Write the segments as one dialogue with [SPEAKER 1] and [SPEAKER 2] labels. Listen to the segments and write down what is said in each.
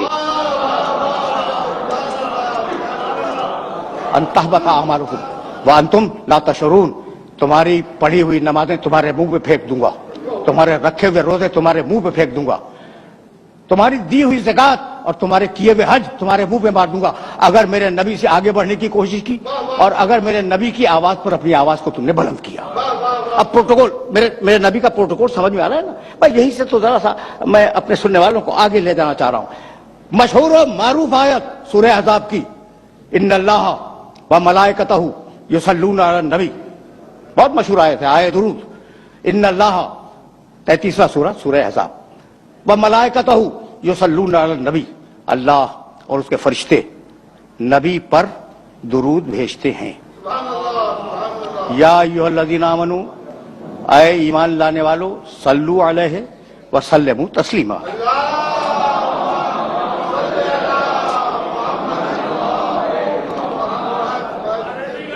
[SPEAKER 1] تھے. ان تحبط اعمالکم وانتم لا تشعرون. تمہاری پڑھی ہوئی نمازیں تمہارے منہ پہ پھینک دوں گا, تمہارے رکھے ہوئے روزے تمہارے منہ پہ پھینک دوں گا, تمہاری دی ہوئی زکات اور تمہارے کیے ہوئے حج تمہارے منہ پہ مار دوں گا اگر میرے نبی سے آگے بڑھنے کی کوشش کی اور اگر میرے نبی کی آواز پر اپنی آواز کو تم نے بلند کیا. اب پروٹوکول میرے نبی کا پروٹوکول سمجھ میں آ رہا ہے نا بھائی. یہی سے تو ذرا سا میں اپنے سننے والوں کو آگے لے جانا چاہ رہا ہوں. مشہور و معروف آیت سورہ احزاب کی, ان اللہ و ملائکتہ یصلون علی النبی, بہت مشہور آیت ہے, آیت درود. ان اللہ 33واں سورہ, سورہ احزاب. و ملائکتہ یصلون علی النبی, اللہ اور اس کے فرشتے نبی پر درود بھیجتے ہیں. یا ایھا الذین آمنوا, اے ایمان لانے والو, صلو علیہ وسلموا تسلیما.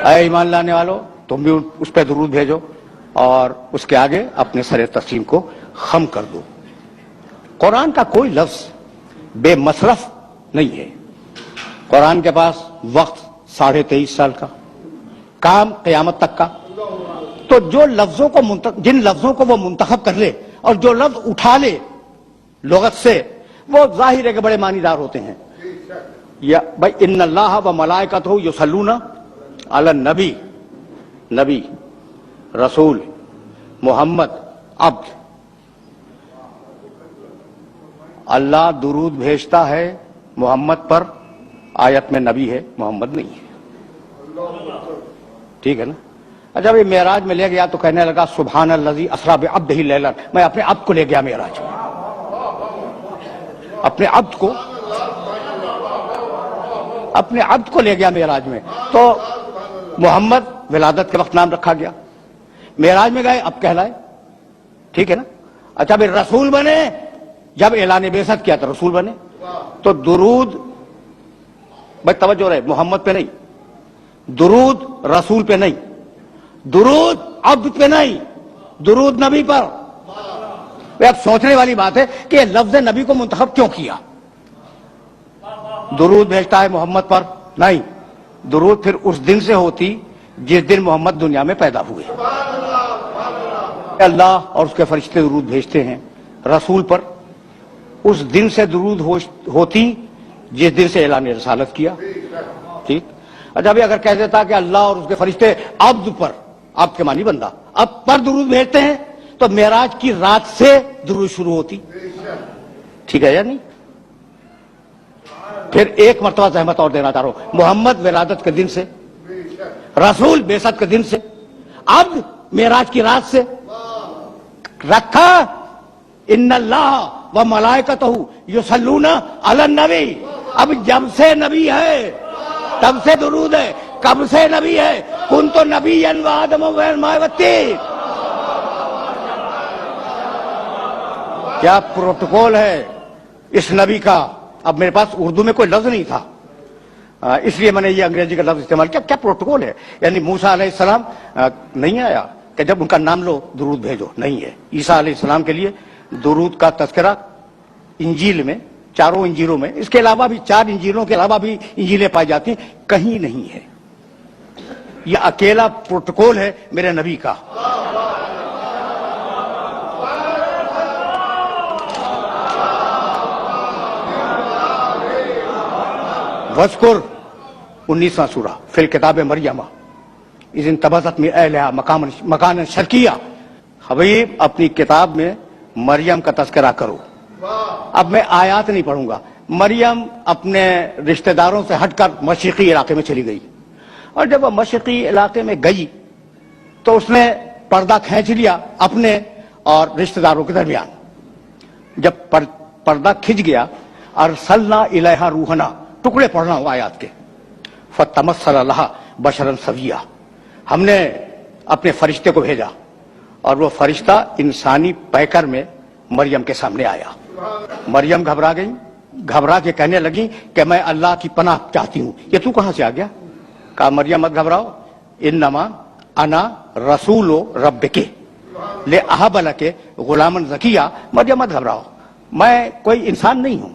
[SPEAKER 1] اے ایمان لانے والو, تم بھی اس پہ درود بھیجو اور اس کے آگے اپنے سر تسلیم کو خم کر دو. قرآن کا کوئی لفظ بے مصرف نہیں ہے. قرآن کے پاس وقت 23.5 سال کا, کام قیامت تک کا. تو جو لفظوں کو جن لفظوں کو وہ منتخب کر لے اور جو لفظ اٹھا لے لغت سے, وہ ظاہر ہے کہ بڑے معنی دار ہوتے ہیں. یا بھائی ان اللہ و ملائکتہ یصلون علی النبی, نبی, رسول, محمد, عبد. اللہ درود بھیجتا ہے محمد پر, آیت میں نبی ہے, محمد نہیں ہے. ٹھیک ہے نا. اچھا یہ معراج میں لے گیا تو کہنے لگا سبحان الذی اسری بعبدہ لیلا, میں اپنے عبد کو لے گیا معراج میں, اپنے عبد کو لے گیا معراج میں. تو محمد ولادت کے وقت نام رکھا گیا, معراج میں گئے اب کہلائے. ٹھیک ہے نا. اچھا پھر رسول بنے, جب اعلان بعثت کیا تو رسول بنے. تو درود بھائی توجہ رہے, محمد پہ نہیں, درود رسول پہ نہیں, درود عبد پہ نہیں, درود نبی پر. اب سوچنے والی بات ہے کہ یہ لفظ نبی کو منتخب کیوں کیا. درود بھیجتا ہے محمد پر نہیں, درود پھر اس دن سے ہوتی جس دن محمد دنیا میں پیدا ہوئے. اللہ اور اس کے فرشتے درود بھیجتے ہیں رسول پر, اس دن سے درود ہوتی جس دن سے اعلان رسالت کیا. ٹھیک. اچھا ابھی اگر کہہ دیتا کہ اللہ اور اس کے فرشتے عبد پر, عبد کے معنی بندہ, اب پر درود بھیجتے ہیں تو معراج کی رات سے درود شروع ہوتی. ٹھیک ہے یا نہیں. پھر ایک مرتبہ زحمت اور دینا چاہ رہا ہوں, محمد ولادت کے دن سے, رسول بعثت کے دن سے, عبد معراج کی رات سے رکھا. ان اللہ و ملائکتہ یصلون علی النبی. اب جب سے نبی ہے تب سے درود ہے. کب سے نبی ہے؟ کنت نبیا وآدم والماء والطین. کیا پروٹوکول ہے اس نبی کا. اب میرے پاس اردو میں کوئی لفظ نہیں تھا, اس لیے میں نے یہ انگریزی کا لفظ استعمال کیا. کیا پروٹوکول ہے. یعنی موسیٰ علیہ السلام نہیں آیا کہ جب ان کا نام لو درود بھیجو, نہیں ہے. عیسیٰ علیہ السلام کے لیے درود کا تذکرہ انجیل میں, چاروں انجیلوں میں, اس کے علاوہ بھی 4 انجیلوں کے علاوہ بھی انجیلیں پائی جاتی ہیں, کہیں نہیں ہے. یہ اکیلا پروٹوکول ہے میرے نبی کا. وذکر 19واں سورہ فی الکتاب مریم اذ انتبذت من اہلہا مکانا شرقیہ. حبیب اپنی کتاب میں مریم کا تذکرہ کرو. اب میں آیات نہیں پڑھوں گا. مریم اپنے رشتہ داروں سے ہٹ کر مشرقی علاقے میں چلی گئی, اور جب وہ مشرقی علاقے میں گئی تو اس نے پردہ کھینچ لیا اپنے اور رشتہ داروں کے درمیان. جب پردہ کھنچ گیا, ارسلنا الیہا روحنا, ٹکڑے پڑھ رہا ہوں آیات کے, فتمثل لہا بشرا سویا, ہم نے اپنے فرشتے کو بھیجا اور وہ فرشتہ انسانی پیکر میں مریم کے سامنے آیا. مریم گھبرا گئی, گھبرا کے کہنے لگی کہ میں اللہ کی پناہ چاہتی ہوں. یہ تو کہاں سے آ گیا؟ کہا مریم مت گھبراؤ, انما انا رسول ربک لأہب لک غلاما زکیہ. مریم مت گھبراؤ, میں کوئی انسان نہیں ہوں,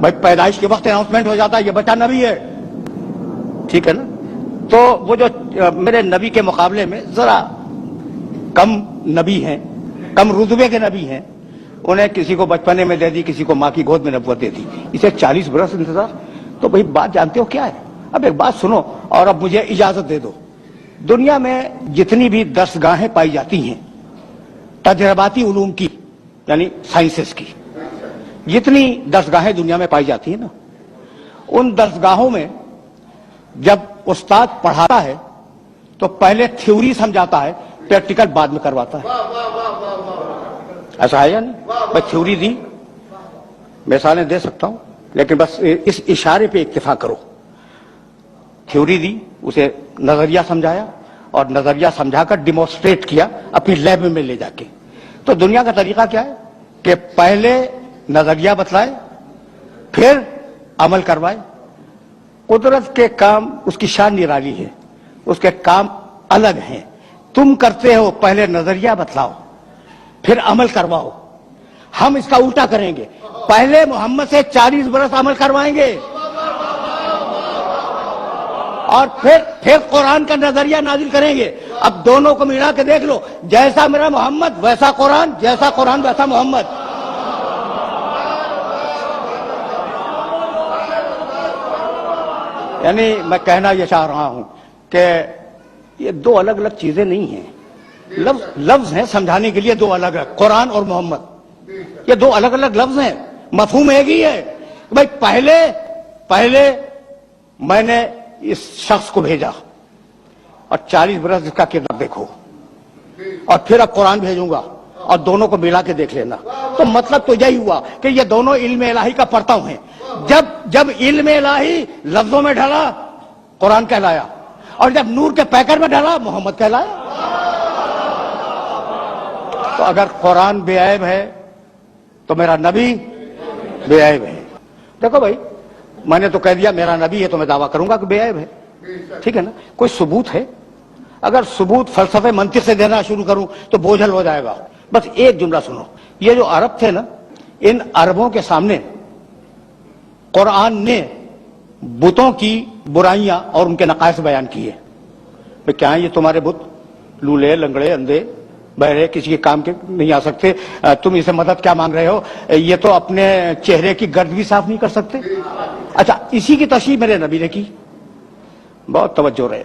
[SPEAKER 1] بھائی پیدائش کے وقت اناؤنسمنٹ ہو جاتا ہے یہ بچہ نبی ہے، ٹھیک ہے نا؟ تو وہ جو میرے نبی کے مقابلے میں ذرا کم نبی ہیں، کم رتبے کے نبی ہیں، انہیں کسی کو بچپنے میں دے دی، کسی کو ماں کی گود میں نبوت دے دی، اسے 40 برس انتظار۔ تو بھائی بات جانتے ہو کیا ہے؟ اب ایک بات سنو اور اب مجھے اجازت دے دو۔ دنیا میں جتنی بھی درسگاہیں پائی جاتی ہیں تجرباتی علوم کی، یعنی سائنسز کی، جتنی درسگاہیں دنیا میں پائی جاتی ہیں نا، ان درسگاہوں میں جب استاد پڑھاتا ہے تو پہلے تھیوری سمجھاتا ہے، پریکٹیکل بعد میں کرواتا ہے۔ ایسا ہے یا نہیں؟ میں تھیوری دی، مثالیں دے سکتا ہوں لیکن بس اس اشارے پہ اکتفا کرو۔ تھیوری دی، اسے نظریہ سمجھایا اور نظریہ سمجھا کر ڈیمونسٹریٹ کیا اپنی لیب میں لے جا کے۔ تو دنیا کا طریقہ کیا ہے کہ پہلے نظریہ بتلائے پھر عمل کروائے۔ قدرت کے کام اس کی شان نرالی ہے، اس کے کام الگ ہیں۔ تم کرتے ہو پہلے نظریہ بتلاؤ پھر عمل کرواؤ، ہم اس کا الٹا کریں گے، پہلے محمد سے 40 برس عمل کروائیں گے اور پھر قرآن کا نظریہ نازل کریں گے۔ اب دونوں کو ملا کے دیکھ لو، جیسا میرا محمد ویسا قرآن، جیسا قرآن ویسا محمد۔ یعنی میں کہنا یہ چاہ رہا ہوں کہ یہ دو الگ الگ چیزیں نہیں ہیں، لفظ ہیں سمجھانے کے لیے، دو الگ الگ، قرآن اور محمد یہ دو الگ الگ لفظ ہیں، مفہوم ایک ہی ہے۔ بھائی پہلے میں نے اس شخص کو بھیجا اور 40 برس اس کا کردار دیکھو، اور پھر اب قرآن بھیجوں گا اور دونوں کو ملا کے دیکھ لینا۔ تو مطلب تو یہی ہوا کہ یہ دونوں علم الہی کا پرتو ہیں۔ جب علم الہی لفظوں میں ڈھلا قرآن کہلایا، اور جب نور کے پیکر میں ڈھلا محمد کہلایا۔ تو اگر قرآن بے عیب ہے تو میرا نبی بے عیب ہے۔ دیکھو بھائی، میں نے تو کہہ دیا میرا نبی ہے تو میں دعویٰ کروں گا کہ بے عیب ہے، ٹھیک ہے نا؟ کوئی ثبوت ہے؟ اگر ثبوت فلسفے منطق سے دینا شروع کروں تو بوجھل ہو جائے گا۔ بس ایک جملہ سنو، یہ جو عرب تھے نا، ان عربوں کے سامنے قرآن نے بتوں کی برائیاں اور ان کے نقائص بیان کیے۔ بھئی کیا ہیں یہ تمہارے بت؟ لولے، لنگڑے، اندھے، بہرے، کسی کے کام کے نہیں آ سکتے، تم اسے مدد کیا مانگ رہے ہو؟ یہ تو اپنے چہرے کی گرد بھی صاف نہیں کر سکتے۔ اچھا، اسی کی تشریح میرے نبی نے کی، بہت توجہ رہے،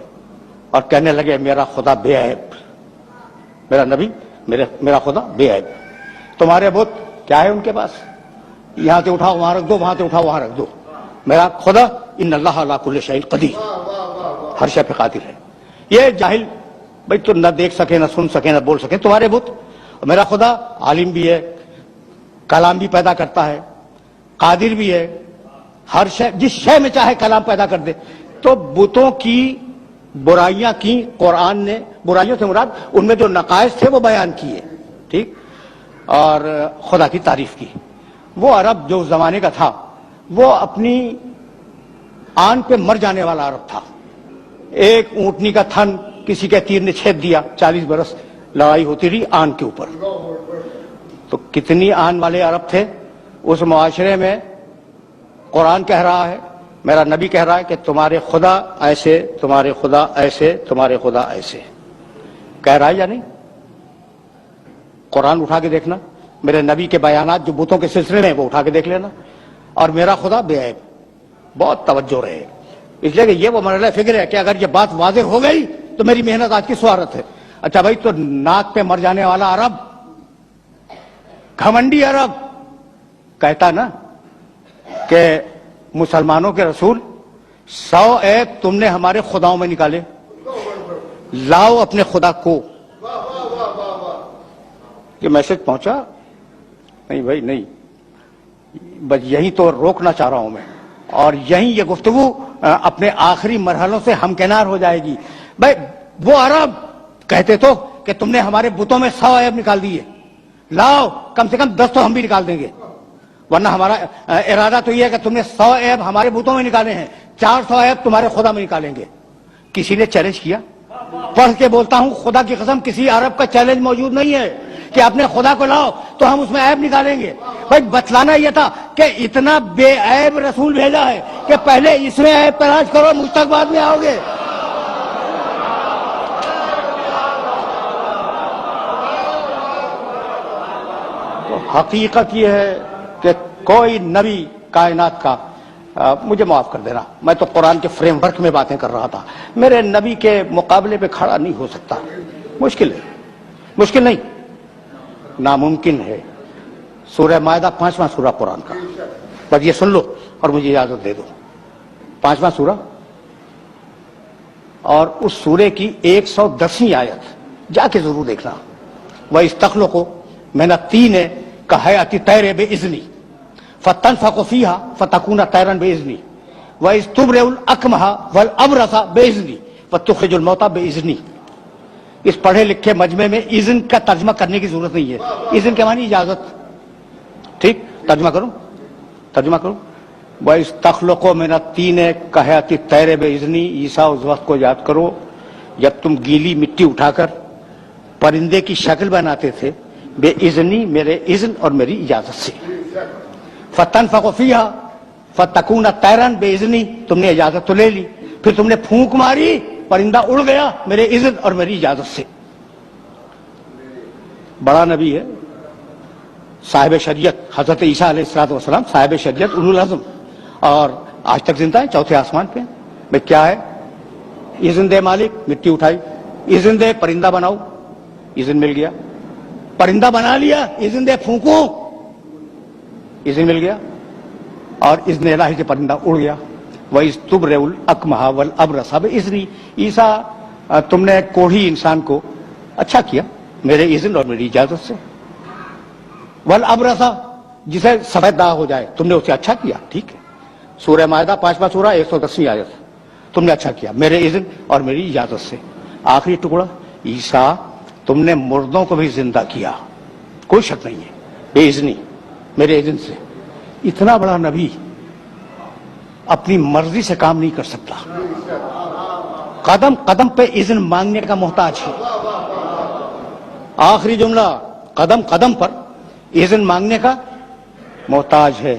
[SPEAKER 1] اور کہنے لگے میرا خدا بے عیب، میرا نبی میرا خدا بے عیب۔ تمہارے بت کیا ہے ان کے پاس؟ یہاں سے اٹھاؤ وہاں رکھ دو، وہاں سے اٹھاؤ وہاں رکھ دو۔ میرا خدا ان اللہ علی کل شیء قدیر، ہر شے پہ قادر ہے۔ یہ جاہل بھائی تو نہ دیکھ سکے، نہ سن سکے، نہ بول سکے تمہارے بت۔ میرا خدا عالم بھی ہے، کلام بھی پیدا کرتا ہے، قادر بھی ہے، ہر شے، جس شے میں چاہے کلام پیدا کر دے۔ تو بتوں کی برائیاں کی قرآن نے، برائیوں سے مراد ان میں جو نقائص تھے وہ بیان کیے، ٹھیک، اور خدا کی تعریف کی۔ وہ عرب جو اس زمانے کا تھا وہ اپنی آن پہ مر جانے والا عرب تھا۔ ایک اونٹنی کا تھن کسی کے تیر نے چھید دیا، 40 برس لڑائی ہوتی رہی آن کے اوپر۔ تو کتنی آن والے عرب تھے اس معاشرے میں۔ قرآن کہہ رہا ہے، میرا نبی کہہ رہا ہے کہ تمہارے خدا ایسے، تمہارے خدا ایسے، تمہارے خدا ایسے، کہہ رہا ہے یا نہیں؟ قرآن اٹھا کے دیکھنا، میرے نبی کے بیانات جو بتوں کے سلسلے میں وہ اٹھا کے دیکھ لینا، اور میرا خدا بے عیب۔ بہت توجہ رہے، اس لیے کہ یہ وہ مرحلہ فکر ہے کہ اگر یہ بات واضح ہو گئی تو میری محنت آج کی سوارت ہے۔ اچھا بھائی، تو ناک پہ مر جانے والا عرب، گھمنڈی عرب کہتا نا کہ مسلمانوں کے رسول 100 عیب تم نے ہمارے خداؤں میں نکالے، لاؤ اپنے خدا کو۔ یہ میسج پہنچا؟ نہیں بھائی نہیں، بس یہی تو روکنا چاہ رہا ہوں میں، اور یہیں یہ گفتگو اپنے آخری مرحلوں سے ہمکنار ہو جائے گی۔ بھائی وہ عرب کہتے تو کہ تم نے ہمارے بتوں میں 100 عیب نکال دیے، لاؤ کم سے کم 10 تو ہم بھی نکال دیں گے، ورنہ ہمارا ارادہ تو یہ ہے کہ تم نے 100 عیب ہمارے بتوں میں نکالے ہیں، 400 عیب تمہارے خدا میں نکالیں گے۔ کسی نے چیلنج کیا؟ پڑھ کے بولتا ہوں خدا کی قسم، کسی عرب کا چیلنج موجود نہیں ہے کہ اپنے خدا کو لاؤ تو ہم اس میں عیب نکالیں گے. بھائی بتلانا یہ تھا کہ اتنا بے عیب رسول بھیجا ہے کہ پہلے اس میں عیب تلاش کرو، مجھ تک بعد میں آؤ گے. حقیقت یہ ہے کہ کوئی نبی کائنات کا مجھے معاف کر دینا، میں تو قرآن کے فریم ورک میں باتیں کر رہا تھا، میرے نبی کے مقابلے پہ کھڑا نہیں ہو سکتا. مشکل ہے، مشکل نہیں، ناممکن ہے. سورہ مائدہ 5واں سورہ قرآن کا، بس یہ سن لو اور مجھے اجازت دے دو. 5واں سورہ اور اس سورے کی 110ویں آیت جا کے ضرور دیکھنا. وَإِسْتَخْلُقُ مِنَ الطِّينِ كَهَيْئَةِ الطَّيْرِ بِإِذْنِي فَتَنفُخُ فِيهَا فَتَكُونُ طَيْرًا بِإِذْنِي وَإِذْ تُبْرِئُ الْأَكْمَحَ وَالْأَبْرَصَ بِإِذْنِي وَتُخْرِجُ الْمَوْتَى بِإِذْنِي. اس پڑھے لکھے مجمع میں اذن کا ترجمہ کرنے کی ضرورت نہیں ہے. اذن کے معنی اجازت. ٹھیک، ترجمہ کروں. وَإِسْتَخْلُقُ مِنَ الطِّينِ كَهَيْئَةِ الطَّيْرِ بِإِذْنِي. عیسیٰ اس وقت کو یاد کرو جب تم گیلی مٹی اٹھا کر پرندے کی شکل بناتے تھے بے اذنی، میرے اذن اور میری اجازت سے. فَتَنفُخُ فِيهَا فَتَكُونُ طَيْرًا بِإِذْنِي. تم نے اجازت تو لے لی، پھر تم نے پھونک ماری، پرندہ اڑ گیا میرے اذن اور میری اجازت سے. بڑا نبی ہے، صاحب شریعت، حضرت عیسیٰ علیہ السلام صاحب شریعت، اولو العزم، اور آج تک زندہ ہے، چوتھے آسمان پہ. بھائی کیا ہے؟ اذن دے مالک، مٹی اٹھائی، اذن دے پرندہ بناؤ، اذن مل گیا. پرندہ بنا لیا، اذن دے پھونکوں، اذن مل گیا، اور اذن الہی سے پرندہ اڑ گیا. وَإِذْ تُبْرِئُ الْأَكْمَحَ وَالْأَبْرَصَ بِإِذْنِي. عیسیٰ تم نے کوڑھی انسان کو اچھا کیا میرے اذن اور میری اجازت سے. وَالْأَبْرَصَ جسے سفید داغ ہو جائے تم نے اسے اچھا کیا. ٹھیک ہے، سورہ مائدہ 5واں سورہ 110ویں آیت، تم نے اچھا کیا میرے اذن اور میری اجازت سے. آخری ٹکڑا، عیسیٰ تم نے مردوں کو بھی زندہ کیا، کوئی شک نہیں ہے، بے اذنی، میرے اذن سے. اتنا بڑا نبی اپنی مرضی سے کام نہیں کر سکتا، قدم قدم پہ اذن مانگنے کا محتاج ہے. آخری جملہ، قدم قدم پر اذن مانگنے کا محتاج ہے.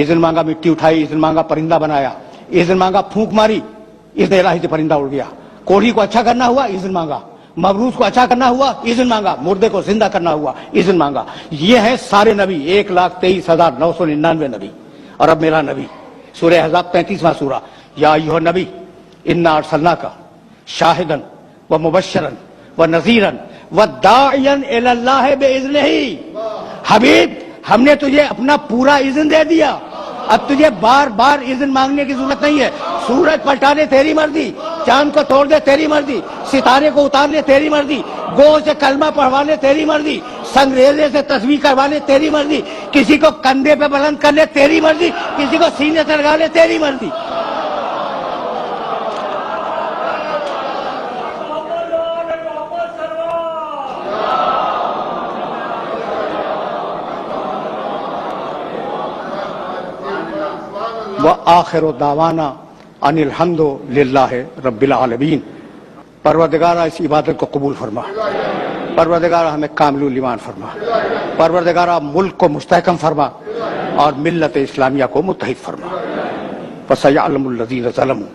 [SPEAKER 1] اذن مانگا، مٹی اٹھائی، اذن مانگا، پرندہ بنایا، اذن مانگا، پھونک ماری، اذن الہی سے پرندہ اڑ گیا. کوڑھی کو اچھا کرنا ہوا، اذن مانگا. مبروس کو اچھا کرنا ہوا، اذن مانگا. مردے کو زندہ کرنا ہوا، اذن مانگا. یہ ہے سارے نبی، 1,23,999 نبی. اور اب میرا نبی، سورہ احزاب 35واں سورہ. یا ایھا النبی انا ارسلناک شاہدا ومبشرا ونذیرا وداعیا الی اللہ باذنہ. حبیب ہم نے تجھے اپنا پورا اذن دے دیا، اب تجھے بار بار اذن مانگنے کی ضرورت نہیں ہے. سورج پلٹا دے تیری مرضی، چاند کو توڑ دے تیری مرضی، ستارے کو اتار لے تیری مرضی، گو سے کلمہ پڑھوا لے تیری مرضی، سنگریزے سے تسبیح کروا لے تیری مرضی، کسی کو کندھے پہ بلند کر لے تیری مرضی، کسی کو سینے سے لگا لے تیری مرضی. وآخر دعوانا ان الحمد للہ رب العالمین. پروردگارہ اس عبادت کو قبول فرما، پروردگارہ ہمیں کامل الایمان فرما، پروردگارہ ملک کو مستحکم فرما اور ملت اسلامیہ کو متحد فرما. فسیعلم الذین ظلموا